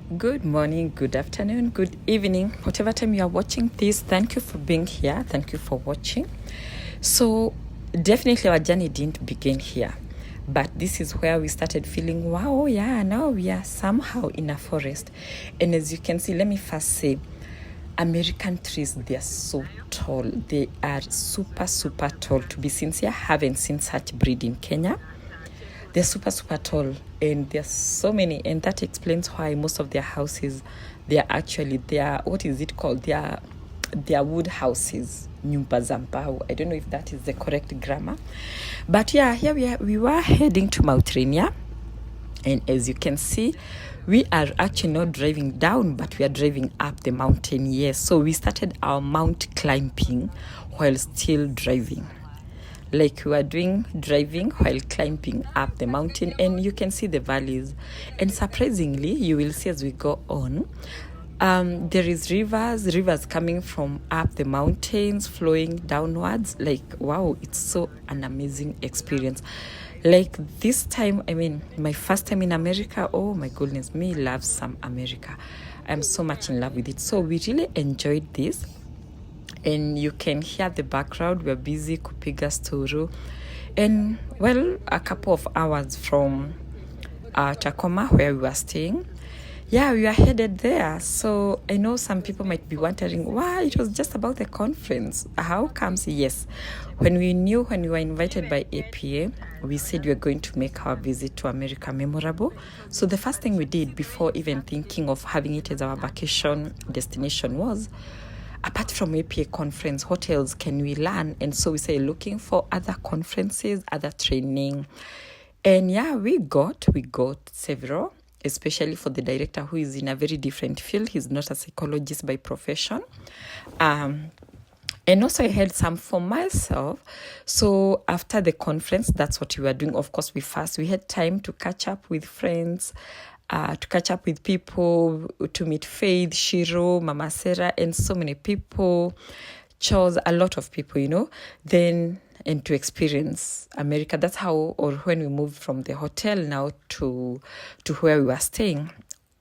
Good morning, good afternoon, good evening, whatever time you are watching this. Thank you for being here. Thank you for watching. So definitely our journey didn't begin here, but this is where we started feeling, wow, yeah, now we are somehow in a forest. And as you can see, let me first say, American trees, they are so tall. They are super, super tall. To be sincere, I haven't seen such breed in Kenya. They're super, super tall, and there's so many, and that explains why most of their houses, they are what is it called? They are wood houses, nyumba za mbao. I don't know if that is the correct grammar, but yeah, here we were heading to Mount Rainier, and as you can see, we are actually not driving down, but we are driving up the mountain. Yes, so we started our mount climbing while still driving. Like we were driving while climbing up the mountain, and you can see the valleys. And surprisingly, you will see as we go on, there is rivers coming from up the mountains, flowing downwards. Like, wow, it's so an amazing experience. Like this time, I mean, my first time in America, oh my goodness, me loves some America. I'm so much in love with it. So we really enjoyed this. And you can hear the background. We're busy kupiga sturu, and well, a couple of hours from Tacoma, where we were staying, yeah, we are headed there. So I know some people might be wondering why it was just about the conference. How comes? Yes, when we were invited by APA, we said we were going to make our visit to America memorable. So the first thing we did before even thinking of having it as our vacation destination was, apart from APA conference, what else can we learn? And so we say looking for other conferences, other training. And yeah, we got several, especially for the director who is in a very different field. He's not a psychologist by profession. And also I had some for myself. So after the conference, that's what we were doing. Of course, we had time to catch up with friends, to catch up with people, to meet Faith, Shiro, Mama Sarah, and so many people, chose a lot of people, then, and to experience America. That's how, or when we moved from the hotel now to where we were staying,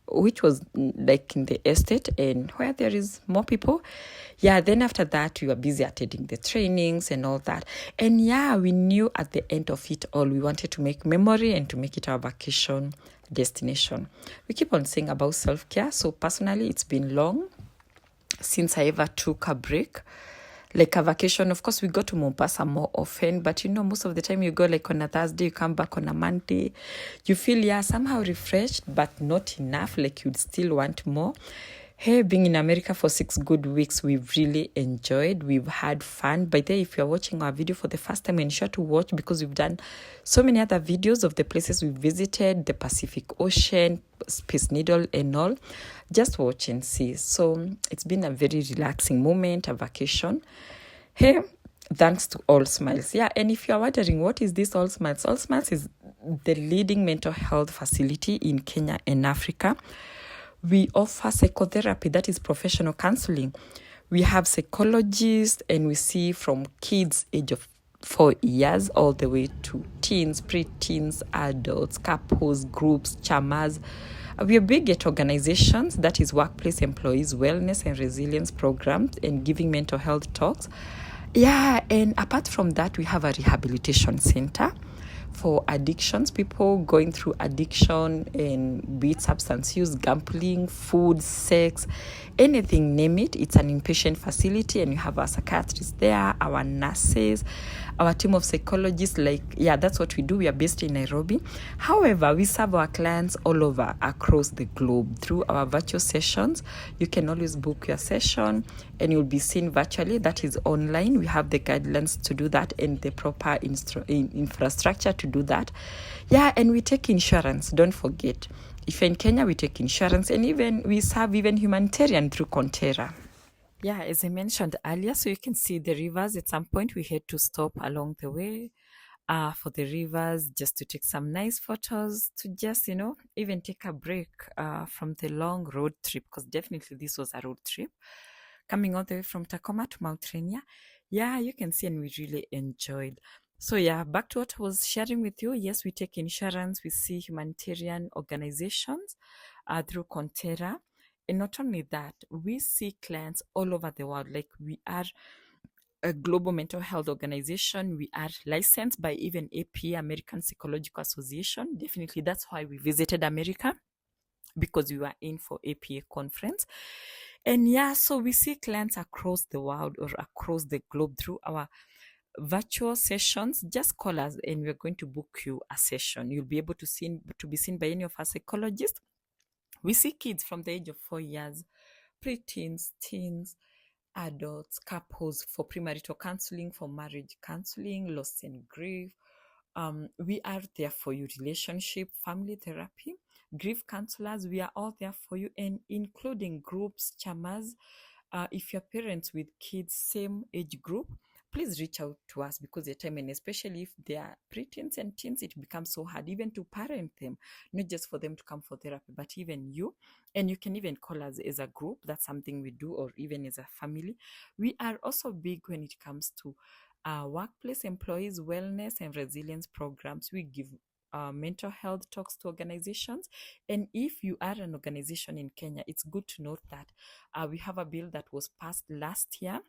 which was like in the estate and where there is more people. Yeah, then after that, we were busy attending the trainings and all that. And yeah, we knew at the end of it all, we wanted to make memory and to make it our vacation destination. We keep on saying about self-care. So personally, it's been long since I ever took a break, like a vacation. Of course, we go to Mombasa more often, but most of the time you go like on a Thursday, you come back on a Monday. You feel, somehow refreshed, but not enough, like you'd still want more. Hey, being in America for 6 good weeks, we've really enjoyed. We've had fun. By the way, if you're watching our video for the first time, ensure to watch, because we've done so many other videos of the places we visited, the Pacific Ocean, Space Needle and all. Just watch and see. So it's been a very relaxing moment, a vacation. Hey, thanks to All Smiles. Yeah, and if you're wondering, what is this All Smiles? All Smiles is the leading mental health facility in Kenya and Africa. We offer psychotherapy, that is professional counseling. We have psychologists, and we see from kids age of 4 years all the way to teens, pre-teens, adults, couples, groups, chamas. We are big at organizations, that is workplace employees, wellness and resilience programs, and giving mental health talks. Yeah, and apart from that, we have a rehabilitation center for addictions, people going through addiction, and be it substance use, gambling, food, sex, anything, name it. It's an inpatient facility, and you have our psychiatrists there, our nurses, our team of psychologists. That's what we do. We are based in Nairobi. However, we serve our clients all over across the globe through our virtual sessions. You can always book your session, and you'll be seen virtually. That is online. We have the guidelines to do that and the proper infrastructure to do that. Yeah, and we take insurance. Don't forget, if you're in Kenya, we take insurance, and even we serve even humanitarian through Contera. Yeah, as I mentioned earlier, so you can see the rivers. At some point, we had to stop along the way for the rivers, just to take some nice photos, to just, even take a break from the long road trip, because definitely this was a road trip, coming all the way from Tacoma to Mount Rainier. Yeah, you can see, and we really enjoyed. So yeah, back to what I was sharing with you. Yes, we take insurance, we see humanitarian organizations. through Contera. And not only that, we see clients all over the world. Like, we are a global mental health organization. We are licensed by even APA, American Psychological Association. Definitely, that's why we visited America, because we were in for APA conference. And yeah, so we see clients across the world or across the globe through our virtual sessions. Just call us and we're going to book you a session. You'll be able to be seen by any of our psychologists. We see kids from the age of 4 years, preteens, teens, adults, couples, for premarital counseling, for marriage counseling, loss and grief. We are there for you. Relationship, family therapy, grief counselors, we are all there for you, and including groups, chamas. If you're parents with kids same age group, please reach out to us, because the time, and especially if they are preteens and teens, it becomes so hard even to parent them, not just for them to come for therapy, but even you. And you can even call us as a group. That's something we do, or even as a family. We are also big when it comes to workplace employees wellness and resilience programs. We give mental health talks to organizations. And if you are an organization in Kenya, it's good to note that we have a bill that was passed last year.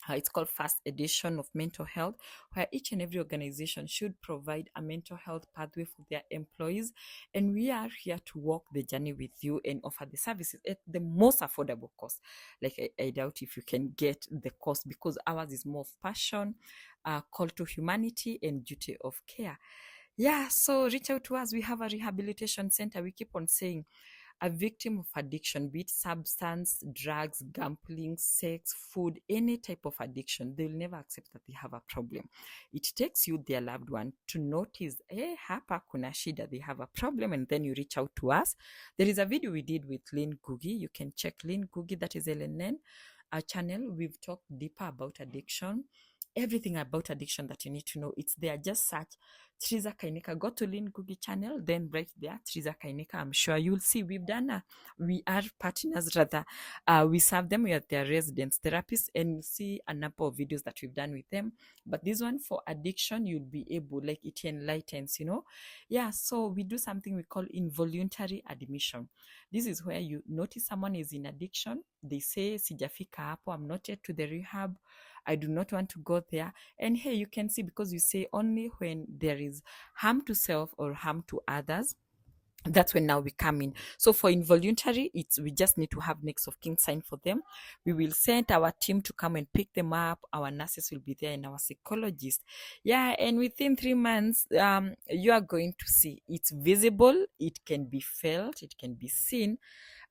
It's called First Edition of Mental Health, where each and every organization should provide a mental health pathway for their employees. And we are here to walk the journey with you and offer the services at the most affordable cost. Like, I doubt if you can get the cost, because ours is more of passion, call to humanity, and duty of care. Yeah, so reach out to us. We have a rehabilitation center. We keep on saying, a victim of addiction, be it substance, drugs, gambling, sex, food, any type of addiction, they'll never accept that they have a problem. It takes you, their loved one, to notice, hapa kuna shida, they have a problem, and then you reach out to us. There is a video we did with Lynn Gugi. You can check Lynn Gugi, that is LNN, our channel. We've talked deeper about addiction. Everything about addiction that you need to know, it's there. Just search Trizah Kainika. Go to Lynn Gugi channel, then right there, Trizah Kainika. I'm sure you'll see we've done we are partners, rather. We serve them. We are their residents therapists, and you see a number of videos that we've done with them. But this one for addiction, you'll be able, like, it enlightens, Yeah, so we do something we call involuntary admission. This is where you notice someone is in addiction. They say, sijafika hapo, I'm not yet to the rehab, I do not want to go there. And hey, you can see, because you say only when there is harm to self or harm to others, that's when now we come in. So for involuntary, we just need to have next of kin sign for them. We will send our team to come and pick them up. Our nurses will be there, and our psychologist. Yeah, and within 3 months, you are going to see it's visible, it can be felt, it can be seen.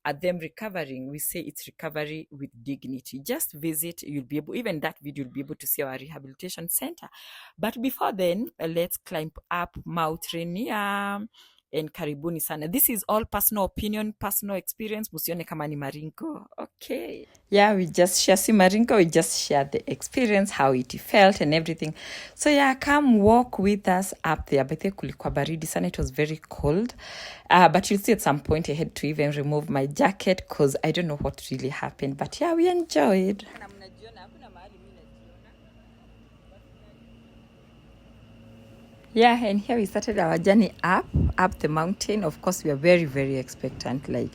At them recovering, we say it's recovery with dignity. Just visit, you'll be able, even that video, you'll be able to see our rehabilitation center. But before then, let's climb up Mount Raineir. And karibuni sana. This is all personal opinion, personal experience. Musione kama ni maringo. Okay. Yeah, we just share si maringo. We just share the experience, how it felt and everything. So yeah, come walk with us up there. Bethe kulikuwa baridi sana. It was very cold. But you'll see at some point I had to even remove my jacket because I don't know what really happened. But yeah, we enjoyed. Yeah, and here we started our journey up the mountain. Of course, we are very, very expectant, like,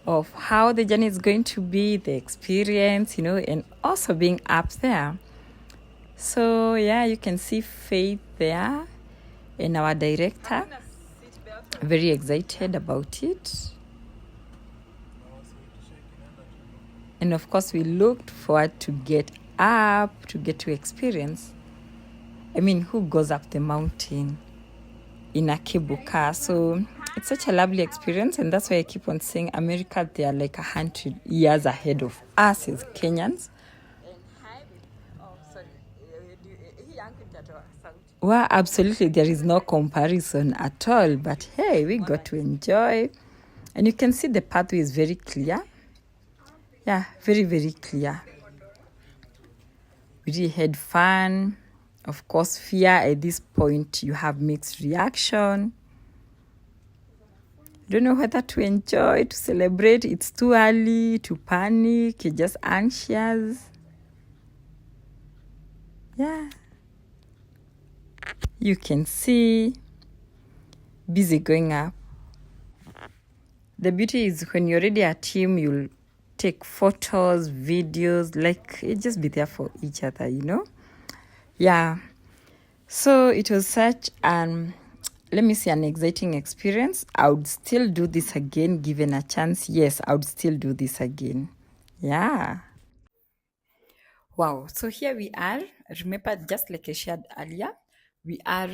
of how the journey is going to be, the experience, and also being up there. So yeah, you can see Faith there and our director. Very excited about it. And of course, we looked forward to get up, to get to experience. I mean, who goes up the mountain in a cable car? So it's such a lovely experience, and that's why I keep on saying America, they are like 100 years ahead of us as Kenyans. Well, absolutely, there is no comparison at all. But hey, we got to enjoy. And you can see the pathway is very clear. Yeah, very, very clear. We really had fun. Of course, fear at this point, you have mixed reaction. Don't know whether to enjoy, to celebrate. It's too early, to panic. You're just anxious. Yeah. You can see busy going up the beauty is when you're already a team, you'll take photos, videos, like you just be there for each other, you know? Yeah. So it was such an, let me say, an exciting experience. I would still do this again given a chance. Yes, I would still do this again. Yeah. Wow. So here we are. Remember, just like I shared earlier, we are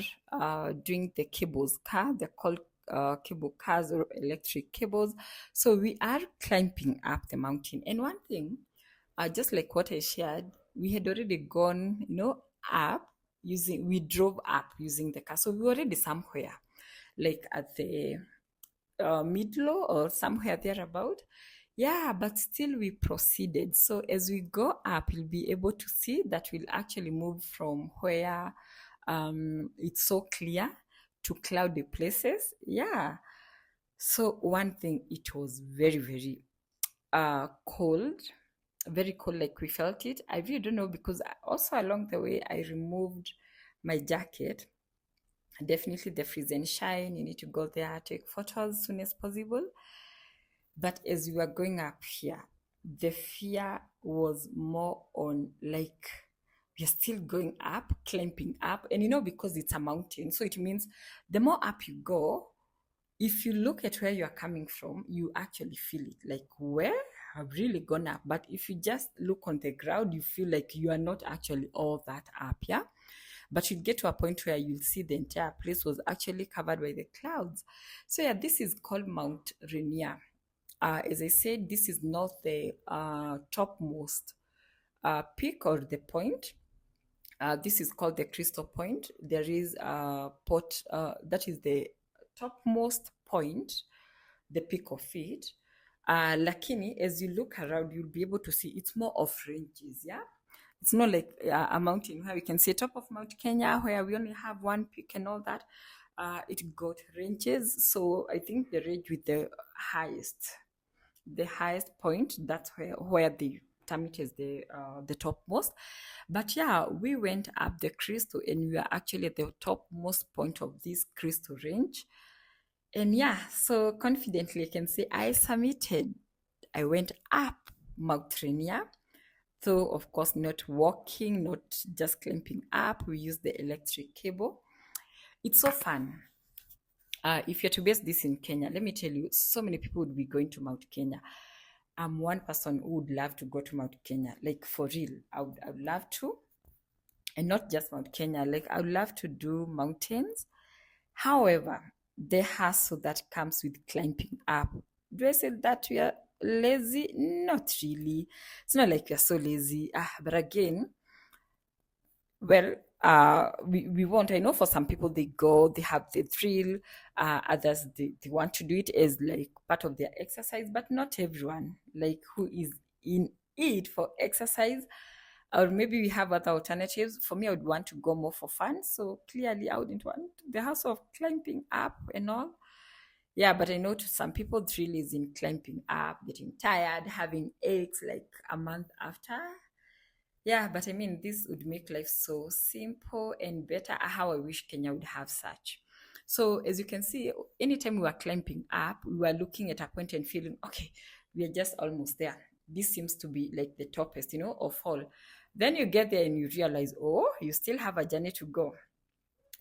doing the cables car. They're called cable cars or electric cables. So we are climbing up the mountain. And one thing, just like what I shared, we had already gone, up we drove up using the car. So we were already somewhere, like at the middle or somewhere thereabout. Yeah, but still we proceeded. So as we go up, you'll be able to see that we'll actually move from where it's so clear to cloudy places. Yeah. So one thing, it was very, very cold, very cold, like we felt it. I really don't know because also along the way, I removed my jacket. Definitely the freeze and shine. You need to go there, take photos as soon as possible. But as we were going up here, the fear was more on like we're still going up, climbing up. And because it's a mountain, so it means the more up you go, if you look at where you are coming from, you actually feel it like, where I've really gone up. But if you just look on the ground, you feel like you are not actually all that up, yeah? But you'd get to a point where you'll see the entire place was actually covered by the clouds. So yeah, this is called Mount Rainier. As I said, this is not the topmost peak or the point. This is called the Crystal Point. There is a pot that is the topmost point, the peak of it. Lakini, as you look around, you'll be able to see it's more of ranges, yeah? It's not like a mountain where we can see top of Mount Kenya, where we only have one peak and all that. It got ranges. So I think the range with the highest point, that's where the term is the topmost. But yeah, we went up the crystal and we are actually at the topmost point of this crystal range. And yeah, so confidently I can say I submitted. I went up Mount Rainier. So of course, not walking, not just climbing up. We used the electric cable. It's so fun. If you're to base this in Kenya, let me tell you, so many people would be going to Mount Kenya. I'm one person who would love to go to Mount Kenya, like for real. I would love to. And not just Mount Kenya, like I would love to do mountains. However, the hassle that comes with climbing up. Do I say that we are lazy? Not really. It's not like we are so lazy. But again, well, we won't. I know for some people they go, they have the thrill. Others they want to do it as like part of their exercise, but not everyone. Like who is in it for exercise, or maybe we have other alternatives. For me, I would want to go more for fun. So clearly, I wouldn't want the hassle of climbing up and all. Yeah, but I know to some people, thrill is in climbing up, getting tired, having aches like a month after. Yeah, but I mean, this would make life so simple and better. How I wish Kenya would have such. So, as you can see, anytime we were climbing up, we were looking at a point and feeling, okay, we are just almost there. This seems to be like the toppest, of all. Then you get there and you realize, oh, you still have a journey to go.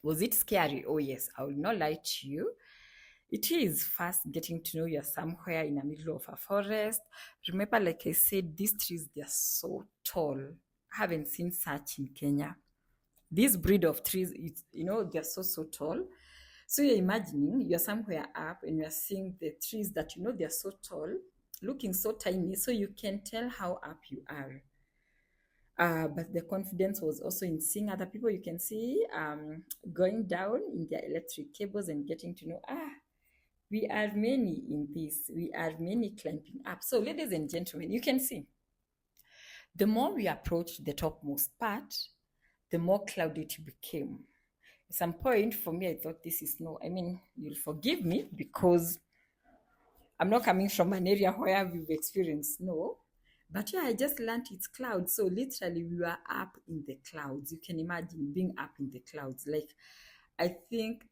Was it scary? Oh, yes, I will not lie to you. It is first getting to know you're somewhere in the middle of a forest. Remember, like I said, these trees, they're so tall. I haven't seen such in Kenya. This breed of trees, they're so, so tall. So you're imagining you're somewhere up and you're seeing the trees that they're so tall, looking so tiny, so you can tell how up you are. But the confidence was also in seeing other people you can see going down in their electric cables and getting to know, we are many in this. We are many climbing up. So, ladies and gentlemen, you can see the more we approached the topmost part, the more cloudy it became. At some point, for me, I thought this is no. I mean, you'll forgive me because I'm not coming from an area where we've experienced snow. But yeah, I just learned it's clouds. So literally, we were up in the clouds. You can imagine being up in the clouds. Like, I think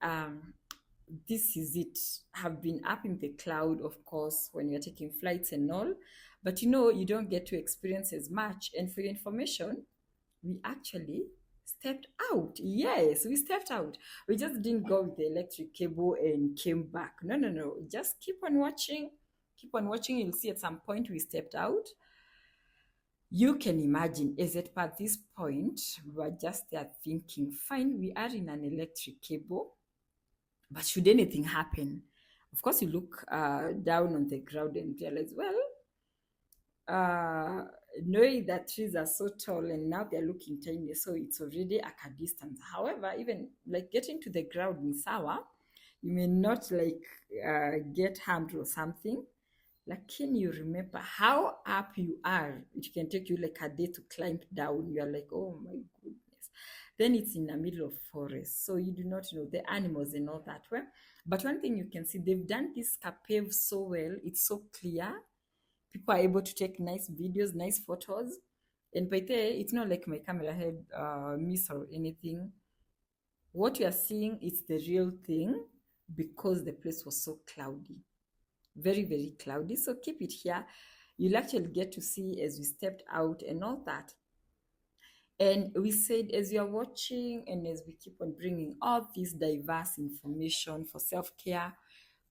this is it. Have been up in the cloud, of course, when you're taking flights and all, but you don't get to experience as much. And for your information, we actually stepped out. Yes, we stepped out. We just didn't go with the electric cable and came back. No. Just keep on watching. Keep on watching. You'll see at some point we stepped out. You can imagine, as at this point, we were just there thinking, fine, we are in an electric cable, but should anything happen? Of course, you look down on the ground and realize, well, knowing that trees are so tall and now they're looking tiny, so it's already a distance. However, even like getting to the ground in Sawa, you may not get harmed or something. Like, can you remember how up you are? It can take you like a day to climb down. You are like, oh my goodness. Then it's in the middle of forest, so you do not know the animals and all that. Well, but one thing you can see, they've done this cave so well. It's so clear. People are able to take nice videos, nice photos. And by there, it's not like my camera had miss or anything. What you are seeing is the real thing because the place was so cloudy. Very, very cloudy. So keep it here. You'll actually get to see as we stepped out and all that. And we said, as you're watching and as we keep on bringing all this diverse information for self-care,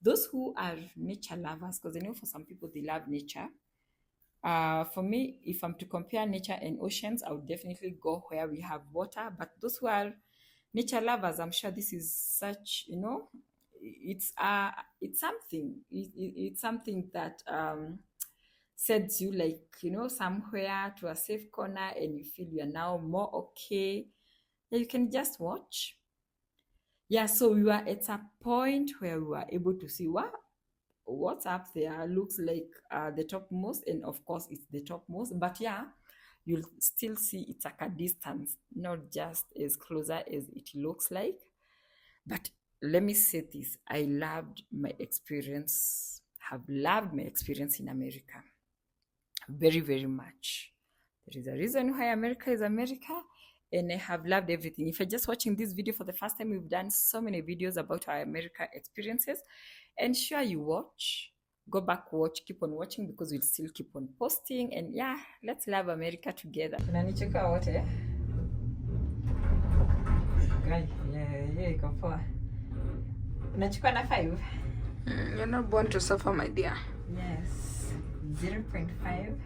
those who are nature lovers, because I know for some people they love nature. For me, if I'm to compare nature and oceans, I would definitely go where we have water. But those who are nature lovers, I'm sure this is such, it's something. It's something that sends you somewhere to a safe corner, and you feel you are now more okay. You can just watch. Yeah, so we were at a point where we were able to see what's up there looks like the topmost, and of course it's the topmost, but yeah, you'll still see it's like a distance, not just as closer as it looks like. But let me say this, I loved my experience, have loved my experience in America very, very much. There is a reason why America is America, and I have loved everything. If you're just watching this video for the first time, we've done so many videos about our America experiences. And sure, you watch, go back, watch, keep on watching, because we'll still keep on posting. And yeah, let's love America together. Unanicheka wote? Guy, yeah, iko poa. Unachukua na 5? You're not born to suffer, my dear. Yes, 0.5.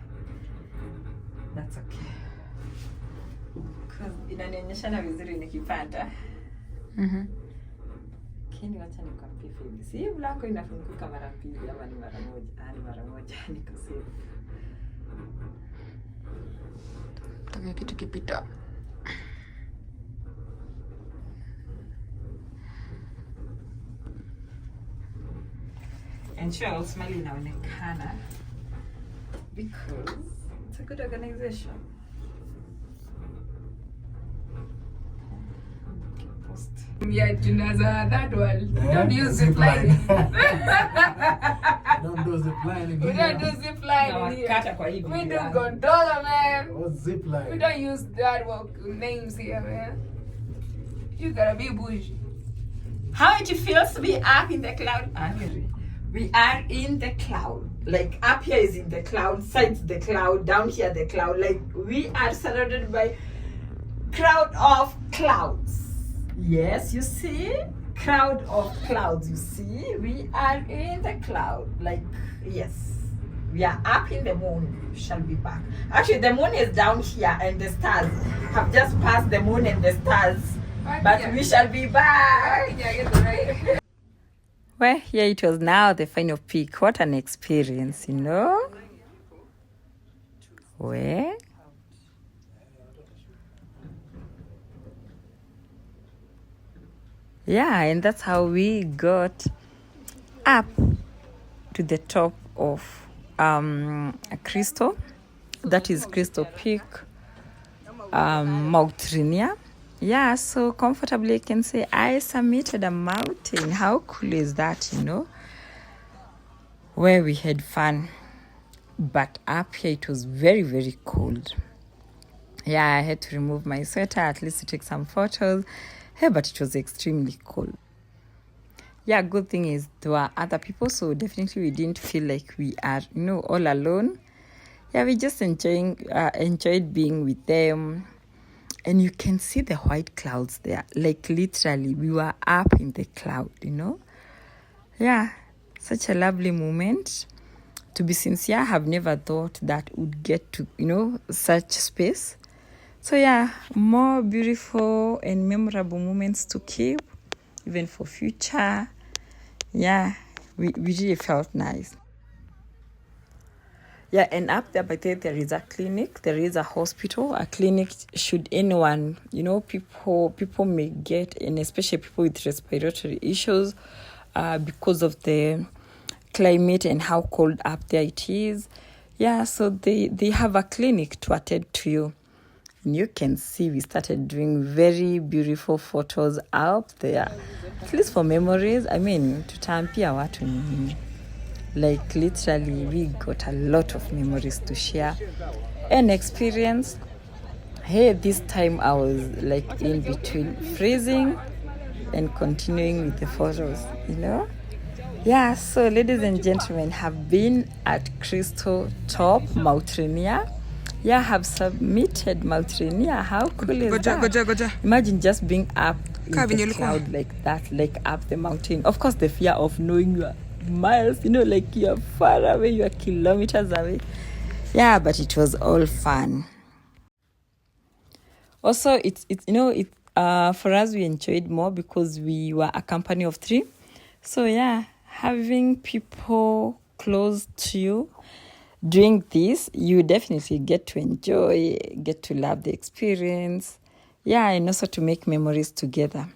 That's okay. Because inanionyesha na vizuri nikipanda. Lakini wacha nikwambie hivi. Si mlango inafunguka mara mbili ama ni mara moja? Ni mara moja, niko safe. Taka kitu kipita. And sure, ultimately inaonekana because it's a good organization. Yeah, Tunaza, that one. We don't use zip lining. Don't do zip lining. We don't do zip lining here. We do gondola, man. What's zip lining? We don't use that names here, man. You gotta be bougie. How it feels to be up in the cloud? We are in the cloud. Like up here is in the cloud, sides the cloud, down here the cloud. Like we are surrounded by crowd of clouds. Yes, you see? Crowd of clouds, you see? We are in the cloud. Like, yes. We are up in the moon. We shall be back. Actually, the moon is down here and the stars have just passed the moon and the stars. But we shall be back. Well, yeah, it was now the final peak. What an experience, Well, yeah, and that's how we got up to the top of Crystal. That is Crystal Peak, Mount Raineir. Yeah, so comfortably I can say I summited a mountain. How cool is that, Where we had fun. But up here it was very, very cold. Yeah, I had to remove my sweater at least to take some photos. Hey, but it was extremely cold. yeah, good thing is there were other people, so definitely we didn't feel like we are, all alone. Yeah, we just enjoyed being with them. And you can see the white clouds there. Like literally, we were up in the cloud, Yeah, such a lovely moment. To be sincere, I have never thought that would get to, such space. So yeah, more beautiful and memorable moments to keep, even for future. Yeah, we really felt nice. Yeah, and up there by there is a clinic, there is a hospital, a clinic. Should anyone, people may get, and especially people with respiratory issues, because of the climate and how cold up there it is. Yeah, so they have a clinic to attend to you. And you can see we started doing very beautiful photos up there. At least for memories. I mean, tutampia watu nini. Like literally we got a lot of memories to share and experience. Hey, this time I was like in between freezing and continuing with the photos, Yeah, so ladies and gentlemen, have been at Crystal Top, Mount Rainier. Yeah, have submitted Mount Rainier. How cool is that? Goja. Imagine just being up in the cloud like that, like up the mountain. Of course, the fear of knowing you are miles, like you're far away, you're kilometers away. Yeah, but it was all fun. Also, for us, we enjoyed more because we were a company of 3. So yeah, having people close to you doing this, you definitely get to enjoy, get to love the experience. Yeah, and also to make memories together.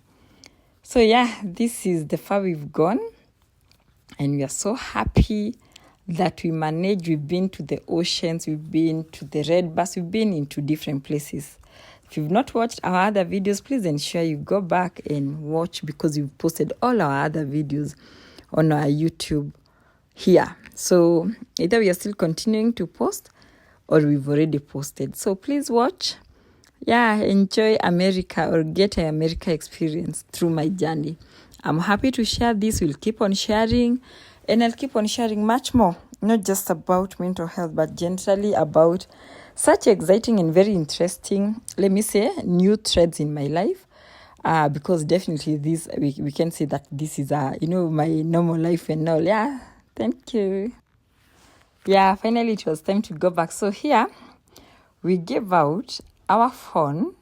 So yeah, this is the far we've gone. And we are so happy that we managed. We've been to the oceans, we've been to the red bus, we've been into different places. If you've not watched our other videos, please ensure you go back and watch, because we've posted all our other videos on our YouTube here. So either we are still continuing to post or we've already posted. So please watch. Yeah, enjoy America or get an America experience through my journey. I'm happy to share this. We'll keep on sharing, and I'll keep on sharing much more, not just about mental health, but generally about such exciting and very interesting, let me say, new threads in my life. Because definitely this, we can say that this is, my normal life and all. Yeah, thank you. Yeah, finally it was time to go back. So here, we gave out our phone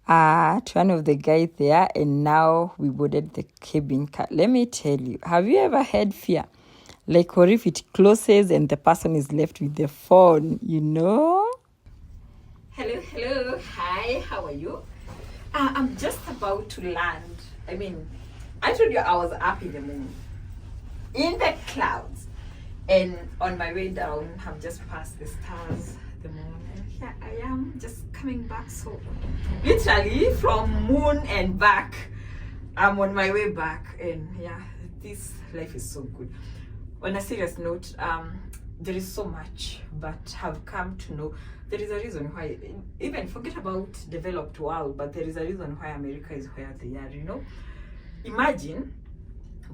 to one of the guys there, and now we boarded the cabin car. Let me tell you, have you ever had fear? Like, what if it closes and the person is left with the phone, Hello, hi, how are you? I'm just about to land. I mean, I told you I was up in the moon, in the clouds, and on my way down, I've just passed the stars, the moon, and here I am, just coming back. So literally from moon and back, I'm on my way back, and yeah, this life is so good. On a serious note, there is so much, but I've come to know there is a reason why, even forget about developed world, but there is a reason why America is where they are, Imagine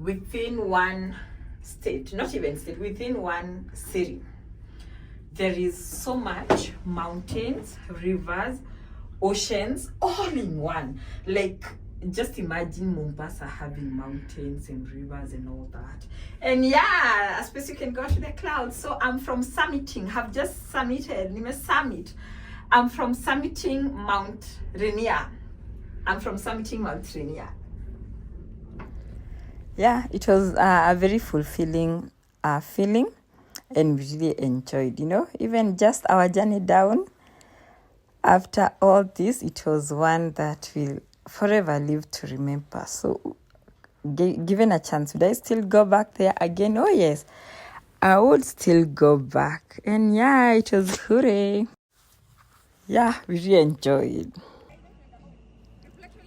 within one state, not even state, within one city, there is so much mountains, rivers, oceans, all in one. Like, just imagine Mombasa having mountains and rivers and all that. And yeah, I suppose you can go to the clouds. So I'm from summiting, have just summited, I'm from summiting Mount Rainier. Yeah, it was a very fulfilling feeling, and we really enjoyed, even just our journey down. After all this, it was one that will forever live to remember. So given a chance, would I still go back there again? Oh yes, I would still go back. And yeah, it was hooray. Yeah, we really enjoyed.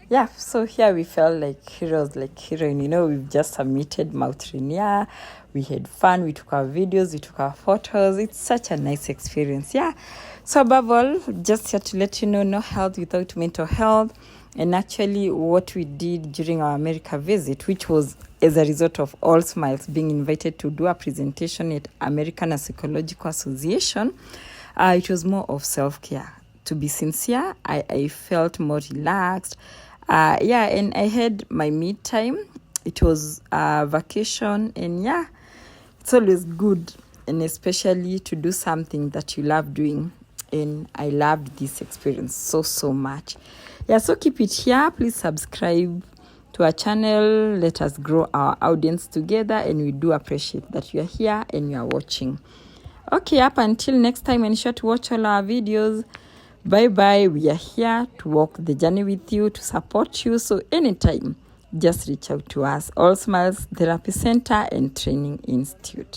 Yeah, so here we felt like heroes, like heroine. We've just submitted Mount Rainier. We had fun. We took our videos. We took our photos. It's such a nice experience. Yeah. So above all, just here to let you know, no health without mental health. And actually what we did during our America visit, which was as a result of All Smiles being invited to do a presentation at American Psychological Association, it was more of self-care. To be sincere, I felt more relaxed. And I had my me time. It was a vacation, and it's always good, and especially to do something that you love doing. And I loved this experience so much. So keep it here. Please subscribe to our channel. Let us grow our audience together, and we do appreciate that you are here and you are watching. Okay, up until next time, ensure to watch all our videos. Bye. We are here to walk the journey with you, to support you. So anytime, just reach out to us. All Smiles Therapy Center and Training Institute.